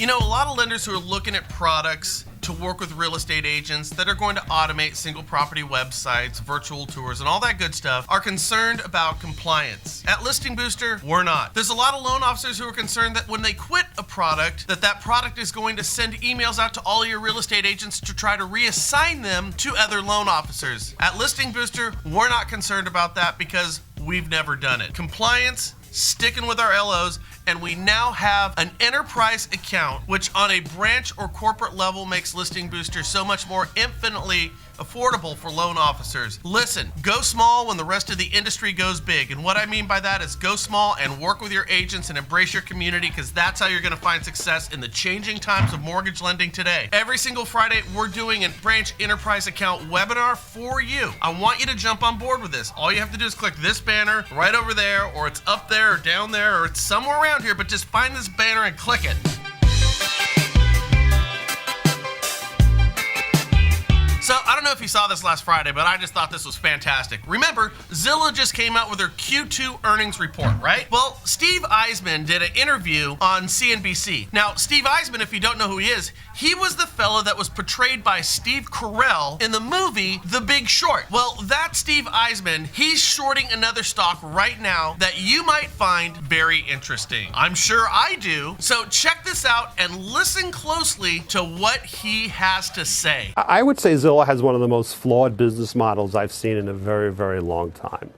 You know, a lot of lenders who are looking at products to work with real estate agents that are going to automate single property websites, virtual tours, and all that good stuff are concerned about compliance. At Listing Booster, we're not. There's a lot of loan officers who are concerned that when they quit a product, that product is going to send emails out to all your real estate agents to try to reassign them to other loan officers. At Listing Booster, we're not concerned about that because we've never done it. Compliance, sticking with our LOs, and we now have an enterprise account, which on a branch or corporate level makes Listing Booster so much more infinitely affordable for loan officers. Listen, go small when the rest of the industry goes big. And what I mean by that is go small and work with your agents and embrace your community, because that's how you're gonna find success in the changing times of mortgage lending today. Every single Friday, we're doing a branch enterprise account webinar for you. I want you to jump on board with this. All you have to do is click this banner right over there, or it's up there or down there, or it's somewhere around here, but just find this banner and click it. So, I don't know if you saw this last Friday, but I just thought this was fantastic. Remember, Zillow just came out with their Q2 earnings report, right? Well, Steve Eisman did an interview on CNBC. Now, Steve Eisman, if you don't know who he is, he was the fellow that was portrayed by Steve Carell in the movie The Big Short. Well, that Steve Eisman, he's shorting another stock right now that you might find very interesting. I'm sure I do. So check this out and listen closely to what he has to say. I would say Zillow has one of the most flawed business models I've seen in a very, very long time.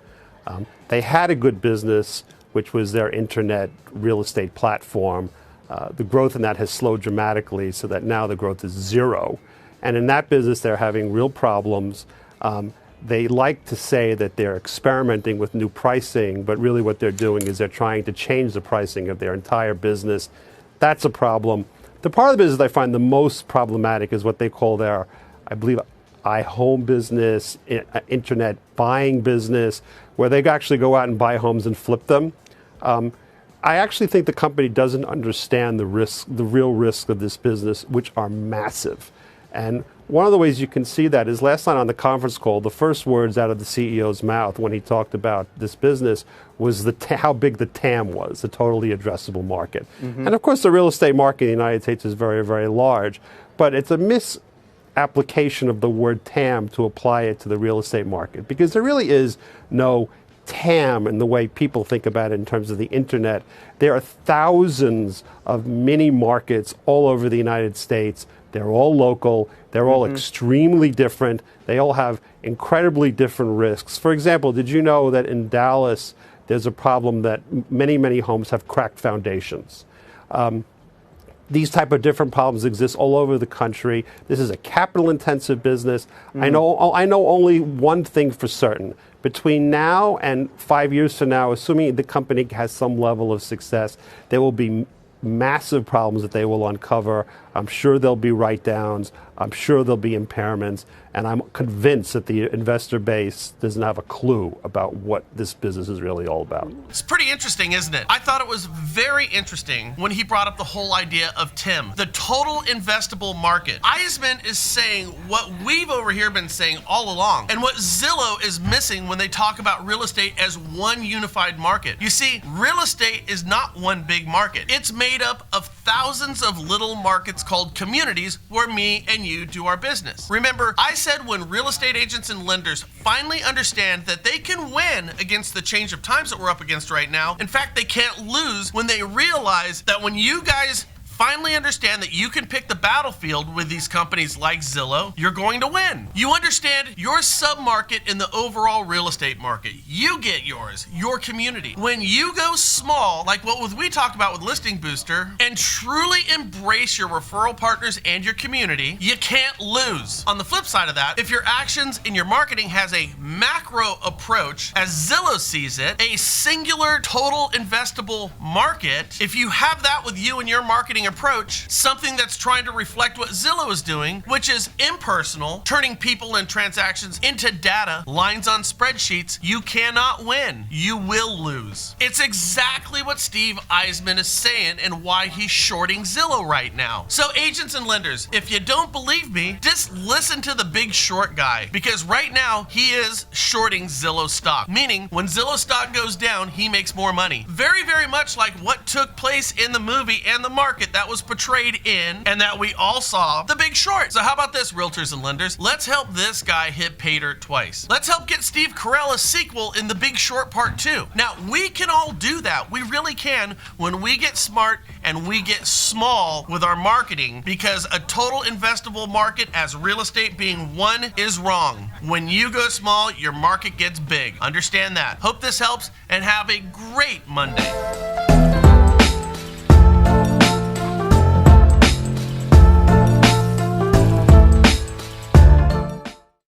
They had a good business, which was their internet real estate platform. The growth in that has slowed dramatically, so that now the growth is zero. And in that business, they're having real problems. They like to say that they're experimenting with new pricing, but really what they're doing is they're trying to change the pricing of their entire business. That's a problem. The part of the business I find the most problematic is what they call their, I believe, iHome business, internet buying business, where they actually go out and buy homes and flip them. I actually think the company doesn't understand the real risks of this business, which are massive. And one of the ways you can see that is last night on the conference call, the first words out of the CEO's mouth when he talked about this business was how big the TAM was, the totally addressable market. Mm-hmm. And of course, the real estate market in the United States is very, very large, but it's a misapplication of the word TAM to apply it to the real estate market, because there really is no TAM in the way people think about it in terms of the internet. There are thousands of mini markets all over the United States. They're all local. They're all extremely different. They all have incredibly different risks. For example, did you know that in Dallas, there's a problem that many, many homes have cracked foundations? These type of different problems exist all over the country. This is a capital-intensive business. I know only one thing for certain. Between now and 5 years from now, assuming the company has some level of success, there will be massive problems that they will uncover. I'm sure there'll be write-downs. I'm sure there'll be impairments. And I'm convinced that the investor base doesn't have a clue about what this business is really all about. It's pretty interesting, isn't it? I thought it was very interesting when he brought up the whole idea of TIM, the total investable market. Eisman is saying what we've over here been saying all along, and what Zillow is missing when they talk about real estate as one unified market. You see, real estate is not one big market. It's made up of thousands of little markets called communities where me and you do our business. Remember, I said when real estate agents and lenders finally understand that they can win against the change of times that we're up against right now, in fact, they can't lose when they realize that when you guys finally understand that you can pick the battlefield with these companies like Zillow, you're going to win. You understand your sub-market in the overall real estate market. You get yours, your community. When you go small, like what we talked about with Listing Booster, and truly embrace your referral partners and your community, you can't lose. On the flip side of that, if your actions in your marketing has a macro approach, as Zillow sees it, a singular total investable market, if you have that with you and your marketing approach, something that's trying to reflect what Zillow is doing, which is impersonal, turning people and transactions into data, lines on spreadsheets, you cannot win. You will lose. It's exactly what Steve Eisman is saying and why he's shorting Zillow right now. So agents and lenders, if you don't believe me, just listen to the Big Short guy, because right now he is shorting Zillow stock, meaning when Zillow stock goes down, he makes more money. Very, very much like what took place in the movie and the market that was portrayed in and that we all saw, The Big Short. So how about this, realtors and lenders? Let's help this guy hit pay dirt twice. Let's help get Steve Carell a sequel in The Big Short Part 2. Now, we can all do that. We really can when we get smart and we get small with our marketing, because a total investable market as real estate being one is wrong. When you go small, your market gets big. Understand that. Hope this helps and have a great Monday.